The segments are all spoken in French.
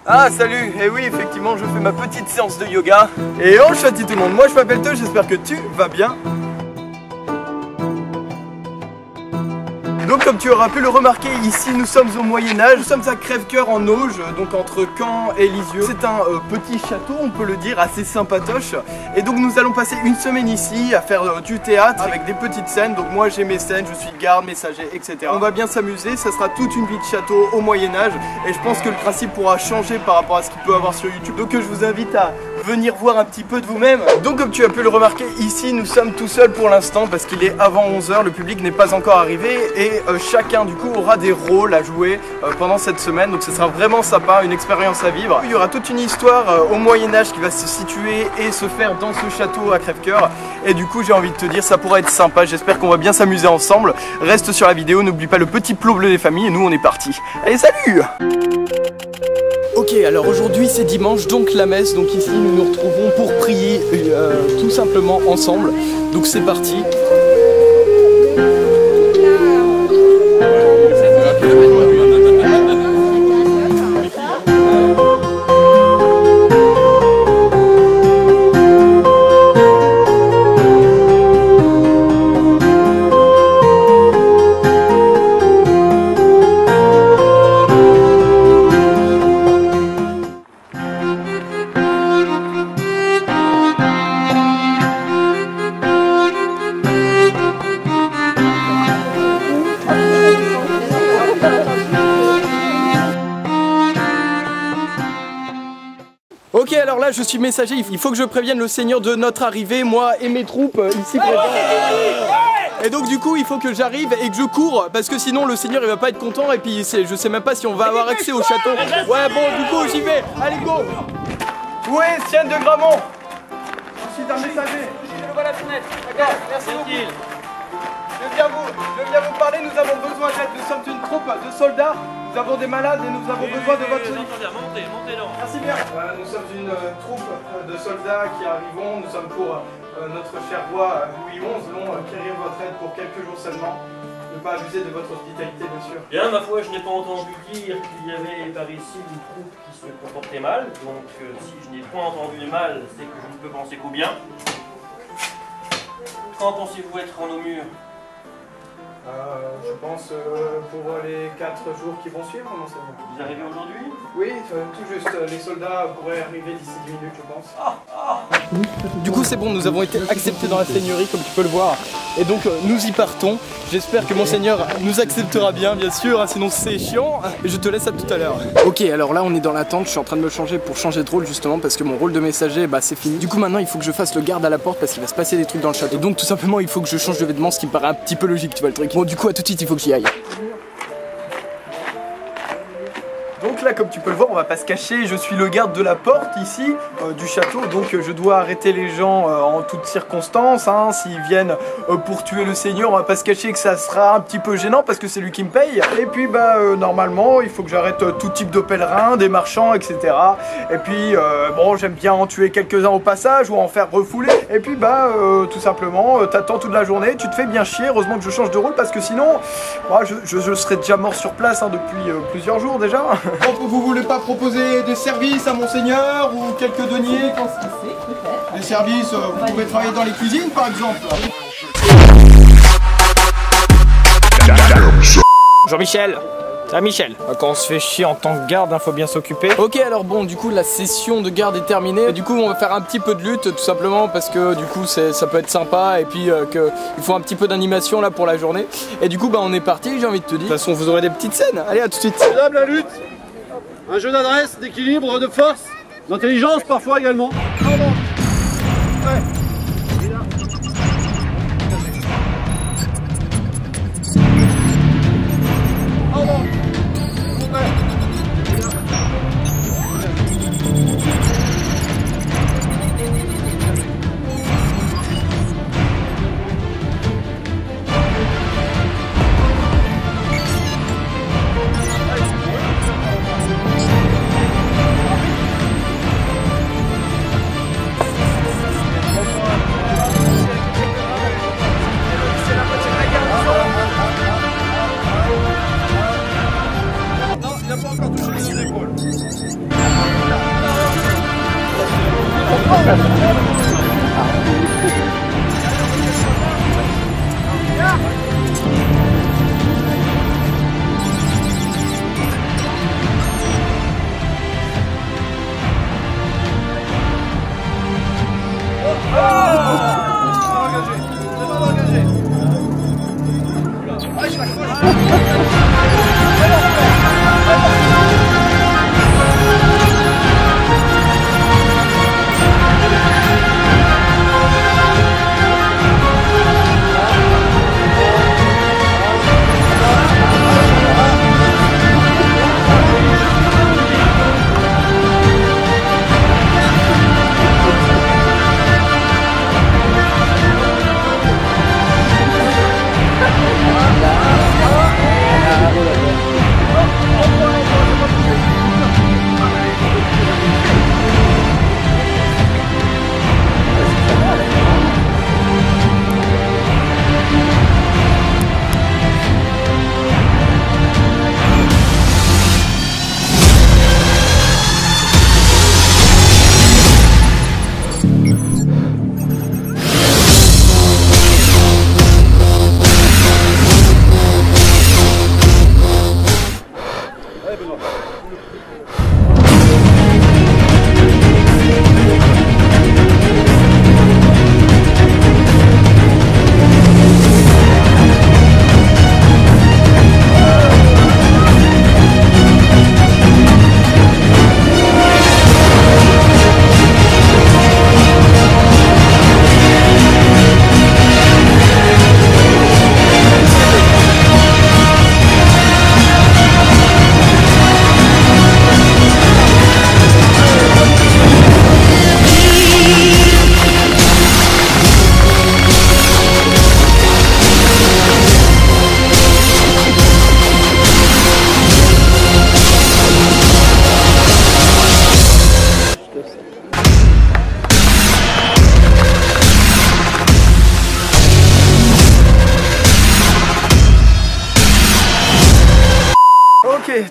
Ah salut, et oui effectivement je fais ma petite séance de yoga. Et enchanté tout le monde, moi je m'appelle Teu, j'espère que tu vas bien. Donc comme tu auras pu le remarquer, ici nous sommes au Moyen-Âge, nous sommes à Crèvecoeur en Auge, donc entre Caen et Lisieux. C'est un petit château, on peut le dire, assez sympatoche. Et donc nous allons passer une semaine ici à faire du théâtre avec des petites scènes. Donc moi j'ai mes scènes, je suis garde, messager, etc. On va bien s'amuser, ça sera toute une vie de château au Moyen-Âge. Et je pense que le principe pourra changer par rapport à ce qu'il peut avoir sur YouTube. Donc je vous invite à venir voir un petit peu de vous-même. Donc comme tu as pu le remarquer, ici nous sommes tout seuls pour l'instant parce qu'il est avant 11 h, le public n'est pas encore arrivé et chacun du coup aura des rôles à jouer pendant cette semaine, donc ce sera vraiment sympa, une expérience à vivre. Il y aura toute une histoire au Moyen-Âge qui va se situer et se faire dans ce château à Crèvecoeur et du coup j'ai envie de te dire ça pourrait être sympa, j'espère qu'on va bien s'amuser ensemble. Reste sur la vidéo, n'oublie pas le petit plot bleu des familles et nous on est parti. Allez salut! Ok, alors aujourd'hui c'est dimanche, donc la messe, donc ici nous nous retrouvons pour prier tout simplement ensemble, donc c'est parti. Ok, alors là je suis messager, il faut que je prévienne le Seigneur de notre arrivée, moi et mes troupes ici présents. Et donc du coup il faut que j'arrive et que je cours parce que sinon le Seigneur il va pas être content et puis je sais même pas si on va avoir accès au château. Ouais bon du coup j'y vais, allez go. Où est Sienne de Gramont? Je suis un messager. Je vois la fenêtre, d'accord, merci beaucoup. Je viens vous parler, nous avons besoin d'aide, nous sommes une troupe de soldats. Nous avons des malades et nous avons besoin de votre solidarité. Montez donc. Merci bien. Nous sommes une troupe de soldats qui arrivons. Nous sommes pour notre cher roi Louis XI. Nous voulons quérir votre aide pour quelques jours seulement. Ne pas abuser de votre hospitalité, bien sûr. Bien, ma foi, je n'ai pas entendu dire qu'il y avait par ici une troupe qui se comportait mal. Donc, si je n'ai point entendu mal, c'est que je ne peux penser qu'au bien. Quand pensez-vous être en nos murs? Je pense pour les 4 jours qui vont suivre, monseigneur. Vous arrivez aujourd'hui? Oui, tout juste. Les soldats pourraient arriver d'ici 10 minutes, je pense. Du coup, c'est bon, nous avons été acceptés dans la seigneurie, comme tu peux le voir. Et donc, nous y partons. J'espère que monseigneur nous acceptera bien sûr, hein, sinon c'est chiant. Et je te laisse à tout à l'heure. Ok, alors là, on est dans l'attente. Je suis en train de me changer pour changer de rôle, justement, parce que mon rôle de messager, bah, c'est fini. Du coup, maintenant, il faut que je fasse le garde à la porte parce qu'il va se passer des trucs dans le château. Et donc, tout simplement, il faut que je change de vêtements, ce qui me paraît un petit peu logique, tu vois le truc. Bon, du coup, à tout de suite, il faut que j'y aille. Donc là, comme tu peux le voir, on va pas se cacher, je suis le garde de la porte ici du château, donc je dois arrêter les gens en toutes circonstances, hein. S'ils viennent pour tuer le Seigneur, on va pas se cacher que ça sera un petit peu gênant parce que c'est lui qui me paye. Et puis bah normalement, il faut que j'arrête tout type de pèlerins, des marchands, etc. Et puis bon, j'aime bien en tuer quelques-uns au passage ou en faire refouler. Et puis bah tout simplement, t'attends toute la journée, tu te fais bien chier. Heureusement que je change de rôle parce que sinon, moi, je serais déjà mort sur place hein, depuis plusieurs jours déjà. Vous voulez pas proposer des services à monseigneur ou quelques deniers quand... Des services, vous pouvez travailler dans les cuisines par exemple. Jean-Michel. Ça Michel, quand on se fait chier en tant que garde, hein, faut bien s'occuper. Ok, alors bon, du coup la session de garde est terminée. Du coup on va faire un petit peu de lutte tout simplement parce que du coup ça peut être sympa et puis il faut un petit peu d'animation là pour la journée. Et du coup bah on est parti, j'ai envie de te dire. De toute façon vous aurez des petites scènes. Allez, à tout de suite. Mesdames, la lutte, un jeu d'adresse, d'équilibre, de force, d'intelligence parfois également. n'a pas encore touché les épaules.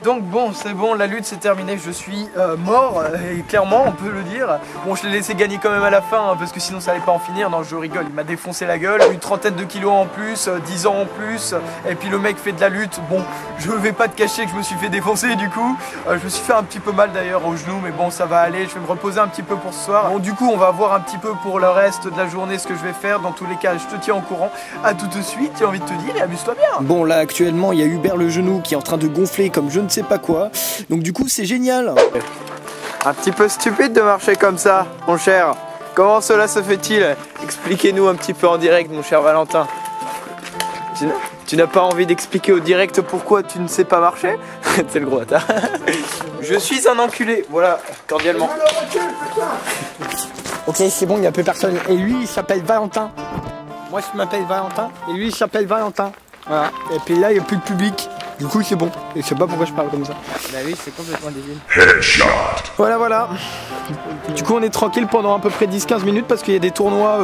Donc bon, c'est bon, la lutte c'est terminé, je suis mort, et clairement on peut le dire. Bon, je l'ai laissé gagner quand même à la fin, hein, parce que sinon ça allait pas en finir. Non, je rigole, il m'a défoncé la gueule, une trentaine de kilos en plus, 10 ans en plus, et puis le mec fait de la lutte. Bon, je vais pas te cacher que je me suis fait défoncer du coup, je me suis fait un petit peu mal d'ailleurs au genou, mais bon, ça va aller, je vais me reposer un petit peu pour ce soir. Bon, du coup, on va voir un petit peu pour le reste de la journée ce que je vais faire. Dans tous les cas, je te tiens au courant. À tout de suite, j'ai envie de te dire, et amuse-toi bien. Bon, là actuellement, il y a Hubert le genou qui est en train de gonfler comme je ne sais pas quoi. Donc du coup c'est génial. Un petit peu stupide de marcher comme ça, mon cher. Comment cela se fait-il? Expliquez-nous un petit peu en direct, mon cher Valentin. Tu n'as pas envie d'expliquer au direct pourquoi tu ne sais pas marcher? C'est le gros bâtard. Je suis un enculé, voilà, cordialement. Ok, c'est bon, il n'y a plus personne. Et lui il s'appelle Valentin. Moi je m'appelle Valentin et lui il s'appelle Valentin. Voilà. Et puis là il n'y a plus de public. Du coup c'est bon, et je sais pas pourquoi je parle comme ça. Bah oui, c'est complètement débile. Headshot. Voilà. Du coup on est tranquille pendant à peu près 10-15 minutes parce qu'il y a des tournois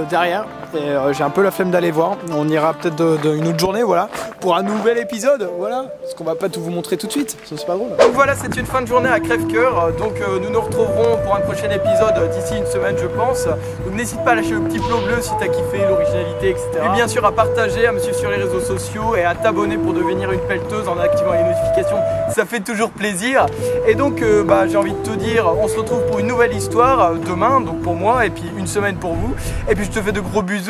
derrière. Et j'ai un peu la flemme d'aller voir. On ira peut-être une autre journée, voilà, pour un nouvel épisode, voilà. Parce qu'on va pas tout vous montrer tout de suite, ça c'est pas drôle. Donc voilà, c'est une fin de journée à crève-cœur. Donc nous nous retrouverons pour un prochain épisode d'ici une semaine, je pense. Donc n'hésite pas à lâcher le petit pouce bleu si t'as kiffé l'originalité, etc. Et bien sûr à partager, à me suivre sur les réseaux sociaux et à t'abonner pour devenir une pelleteuse en activant les notifications. Ça fait toujours plaisir. Et donc j'ai envie de te dire, on se retrouve pour une nouvelle histoire demain, donc pour moi, et puis une semaine pour vous. Et puis je te fais de gros bisous.